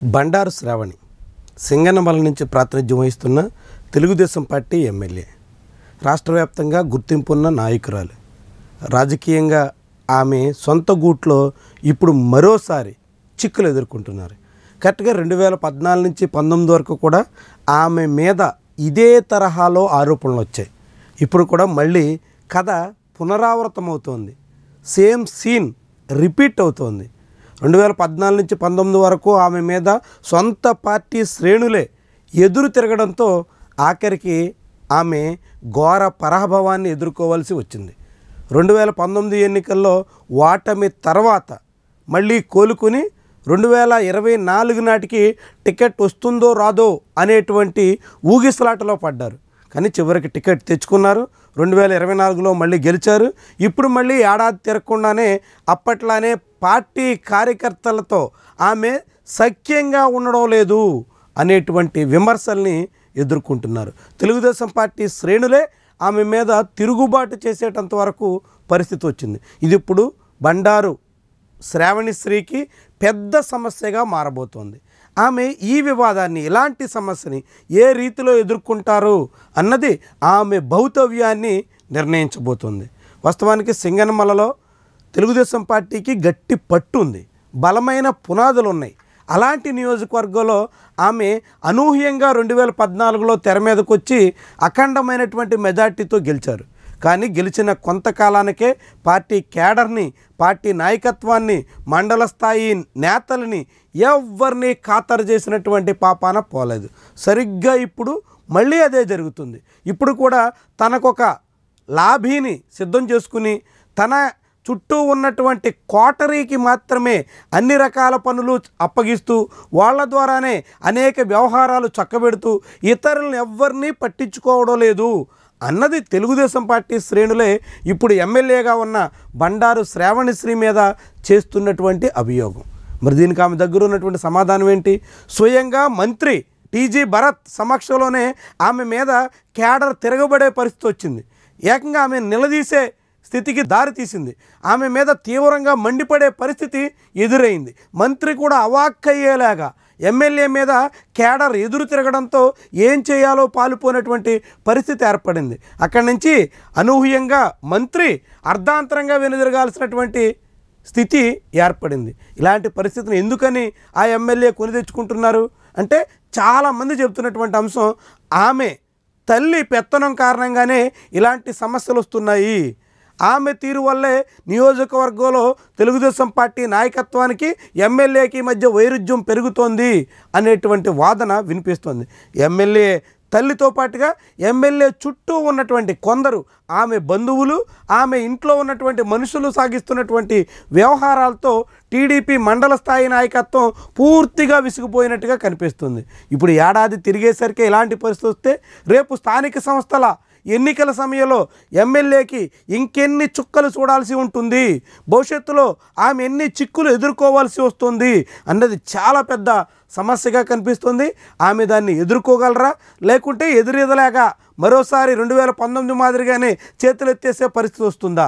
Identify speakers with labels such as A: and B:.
A: బండారు శ్రావణి సింగనమల నుంచి ప్రాతినిధ్యం వహిస్తున్న తెలుగుదేశం పార్టీ ఎమ్మెల్యే, రాష్ట్ర వ్యాప్తంగా గుర్తింపున్న నాయకురాలు. రాజకీయంగా ఆమె సొంత గూట్లో ఇప్పుడు మరోసారి చిక్కులు ఎదుర్కొంటున్నారు. కరెక్ట్గా 2014 నుంచి 19 వరకు కూడా ఆమె మీద ఇదే తరహాలో ఆరోపణలు వచ్చాయి. ఇప్పుడు కూడా మళ్ళీ కథ పునరావృతం అవుతోంది. సేమ్ సీన్ రిపీట్ అవుతోంది. 2014 నుంచి 19 వరకు ఆమె మీద సొంత పార్టీ శ్రేణులే ఎదురు తిరగడంతో ఆఖరికి ఆమె ఘోర పరాభవాన్ని ఎదుర్కోవాల్సి వచ్చింది. 2019 ఎన్నికల్లో ఓటమి తర్వాత మళ్ళీ కోలుకుని 2024 నాటికి టికెట్ వస్తుందో రాదో అనేటువంటి ఊగిసలాటలో పడ్డారు. కానీ చివరికి టికెట్ తెచ్చుకున్నారు. 2024లో మళ్ళీ గెలిచారు. ఇప్పుడు మళ్ళీ ఏడాది తిరగకుండానే అప్పట్లానే పార్టీ కార్యకర్తలతో ఆమె సఖ్యంగా ఉండడం లేదు అనేటువంటి విమర్శల్ని ఎదుర్కొంటున్నారు. తెలుగుదేశం పార్టీ శ్రేణులే ఆమె మీద తిరుగుబాటు చేసేటంత వరకు పరిస్థితి వచ్చింది. ఇది ఇప్పుడు బండారు శ్రావణిశ్రీకి పెద్ద సమస్యగా మారబోతోంది. ఆమె ఈ వివాదాన్ని, ఇలాంటి సమస్యని ఏ రీతిలో ఎదుర్కొంటారు అన్నది ఆమె భౌతవ్యాన్ని నిర్ణయించబోతోంది. వాస్తవానికి సింగనమలలో తెలుగుదేశం పార్టీకి గట్టి పట్టు ఉంది, బలమైన పునాదులు ఉన్నాయి. అలాంటి నియోజకవర్గంలో ఆమె అనూహ్యంగా 2014లో తెర మీదకు వచ్చి అఖండమైనటువంటి మెజార్టీతో గెలిచారు. కానీ గెలిచిన కొంతకాలానికే పార్టీ కేడర్ని, పార్టీ నాయకత్వాన్ని, మండల స్థాయి నేతలని ఎవరిని ఖాతరు చేసినటువంటి పాపాన పోలేదు. సరిగ్గా ఇప్పుడు మళ్ళీ అదే జరుగుతుంది. ఇప్పుడు కూడా తనకొక లాభీని సిద్ధం చేసుకుని తన చుట్టూ ఉన్నటువంటి కోటరీకి మాత్రమే అన్ని రకాల పనులు అప్పగిస్తూ వాళ్ళ ద్వారానే అనేక వ్యవహారాలు చక్కబెడుతూ ఇతరులను ఎవరిని పట్టించుకోవడం లేదు అన్నది తెలుగుదేశం పార్టీ శ్రేణులే ఇప్పుడు ఎమ్మెల్యేగా ఉన్న బండారు శ్రావణిశ్రీ మీద చేస్తున్నటువంటి అభియోగం. మరి దీనికి ఆమె దగ్గర ఉన్నటువంటి సమాధానం ఏంటి? స్వయంగా మంత్రి టీజీ భరత్ సమక్షంలోనే ఆమె మీద కేడర్ తిరగబడే పరిస్థితి వచ్చింది. ఏకంగా ఆమె నిలదీసే స్థితికి దారి తీసింది. ఆమె మీద తీవ్రంగా మండిపడే పరిస్థితి ఎదురైంది. మంత్రి కూడా అవాక్కయ్యేలాగా ఎమ్మెల్యే మీద కేడర్ ఎదురు తిరగడంతో ఏం చేయాలో పాలుపోయినటువంటి పరిస్థితి ఏర్పడింది. అక్కడి నుంచి అనూహ్యంగా మంత్రి అర్ధాంతరంగా వెనుదిరగాల్సినటువంటి స్థితి ఏర్పడింది. ఇలాంటి పరిస్థితిని ఎందుకని ఆ ఎమ్మెల్యే కొని తెచ్చుకుంటున్నారు అంటే చాలామంది చెబుతున్నటువంటి అంశం, ఆమె తల్లి పెత్తనం కారణంగానే ఇలాంటి సమస్యలు వస్తున్నాయి. ఆమె తీరు వల్లే నియోజకవర్గంలో తెలుగుదేశం పార్టీ నాయకత్వానికి ఎమ్మెల్యేకి మధ్య వైరుధ్యం పెరుగుతోంది అనేటువంటి వాదన వినిపిస్తోంది. ఎమ్మెల్యే తల్లితో పాటుగా ఎమ్మెల్యే చుట్టూ ఉన్నటువంటి కొందరు ఆమె బంధువులు, ఆమె ఇంట్లో ఉన్నటువంటి మనుషులు సాగిస్తున్నటువంటి వ్యవహారాలతో టీడీపీ మండల స్థాయి నాయకత్వం పూర్తిగా విసిగిపోయినట్టుగా కనిపిస్తుంది. ఇప్పుడు ఏడాది తిరిగేసరికి ఇలాంటి పరిస్థితి వస్తే రేపు స్థానిక సంస్థల ఎన్నికల సమయంలో ఎమ్మెల్యేకి ఇంకెన్ని చుక్కలు చూడాల్సి ఉంటుంది, భవిష్యత్తులో ఆమె ఎన్ని చిక్కులు ఎదుర్కోవాల్సి వస్తుంది అన్నది చాలా పెద్ద సమస్యగా కనిపిస్తుంది. ఆమె దాన్ని ఎదుర్కోగలరా, లేకుంటే ఎదురెదలేగా మరోసారి 2019 మాదిరిగానే చేతులెత్తేసే పరిస్థితి వస్తుందా?